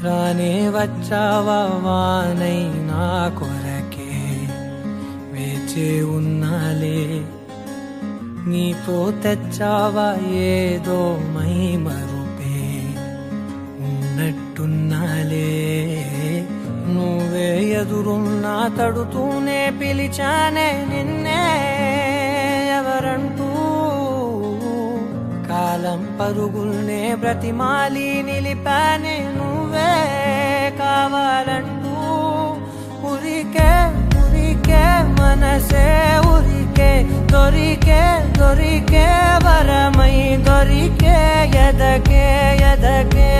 రానే వచ్చావా వానై నా కొరకే వేచే ఉన్నాలే నీతో తెచ్చావా ఏదో మై మరుపే ఉన్నట్టున్నాలే నువ్వే ఎదురున్నా తడుతూనే పిలిచానే నిన్నే ఎవరంటూ కాలం పరుగుల్నే బ్రతిమాలి నిలిపానే నువ్వే కావాలంటూ ఉరికే ఉరికే మనసే ఉరికే దొరికే దొరికే వరమై దొరికే ఎదకే ఎదకే